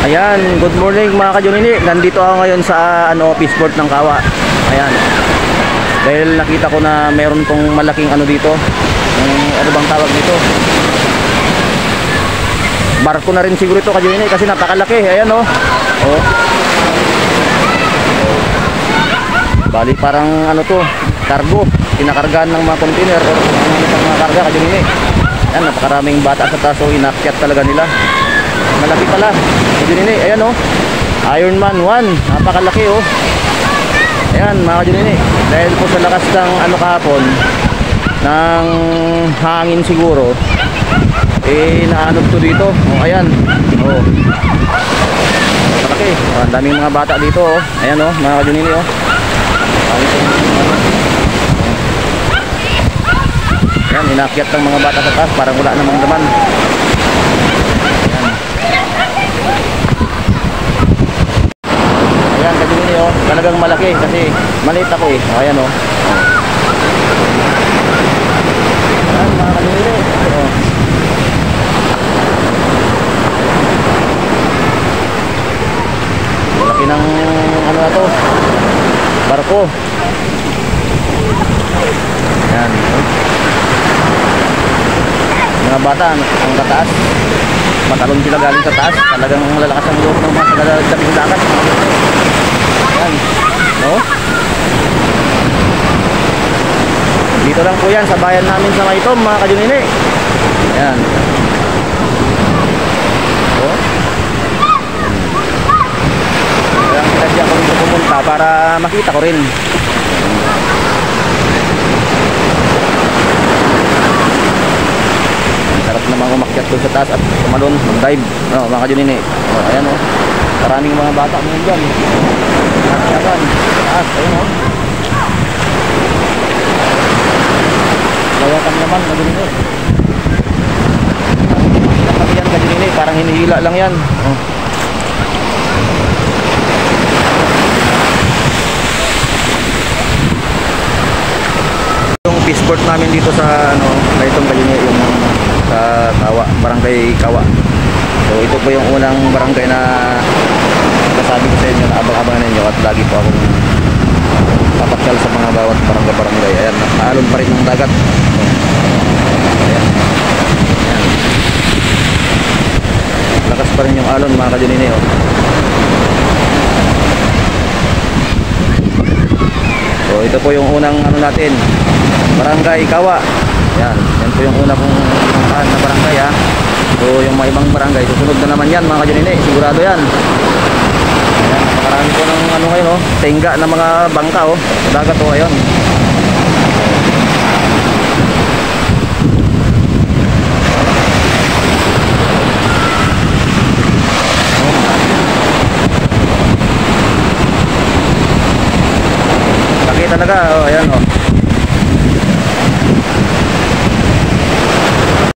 Ayan, good morning mga ka-Junini. Nandito ako ngayon sa Peaceport ng Kawa. Ayan. Dahil nakita ko na meron tong malaking dito. Ano bang tawag dito? Barko na rin siguro ito ka-Junini kasi napakalaki. Ayan oh. Oh. Bali parang to, cargo. Kinakargaan ng mga container o mga karga ka-Junini. Ayan, napakaraming bata sa taas. So inakyat talaga nila. Malaki pala. Junini, ayan oh. Iron Man 1, napakalaki oh. Ayan mga ka-Junini, dahil po sa lakas ng kahapon ng hangin siguro, naanog to dito. Oh, ayan. Oh. Malaki. Oh, ang daming mga bata dito oh. Ayan oh, mga ka-Junini oh. Ayan, inakyat ng mga bata sa taas, parang wala namang laman. Ayan, ka-Junini oh, talagang malaki kasi maliit ako eh. Oh, ayan oh. Ayan mga ka-Junini oh. Malaki ng na to, barko. Ayan mga bata, ang tataas, matalon sila galing sa taas. Talagang malalakas ang loob ng mga sa dagat. Ayan, no? Dito lang po yan sa bayan namin sa Maytom mga ka-Junini. Ayan. Oh. Kaya sinadya ko dito pumunta para makita ko rin. Sarap naman umakyat doon sa taas at tumalon, mag-dive. Oh, mga ka-Junini. Oh, ayan oh. Maraming mga bata mo dyan. Nakakyakan. Taas, ayun oh. Lawakan naman, ka-Junini. Nakapag yan, ka-Junini. Parang hinihila lang yan. Oh. Yung Peaceport namin dito sa Maytom ka-Junini, yung sa Kawa, barangay Kawa. So ito po yung unang barangay na nasabi ko sa inyo na abang-abangan ninyo at lagi po akong papakyal sa mga bawat barangay. Ayan, naalon pa rin ng dagat. Ayan. Ayan. Lakas pa rin yung alon mga ka-Junini oh. So ito po yung unang natin, barangay Kawa. Yan, yan po yung una kong pinuntahan na barangay ha. So yung mga ibang barangay, susunod na naman yan mga ka-Junini, sigurado yan. Ayan, napakarami po ng ngayon oh, tingga na mga bangka oh, sa dagat oh, ayun. Laki talaga oh, ayan oh.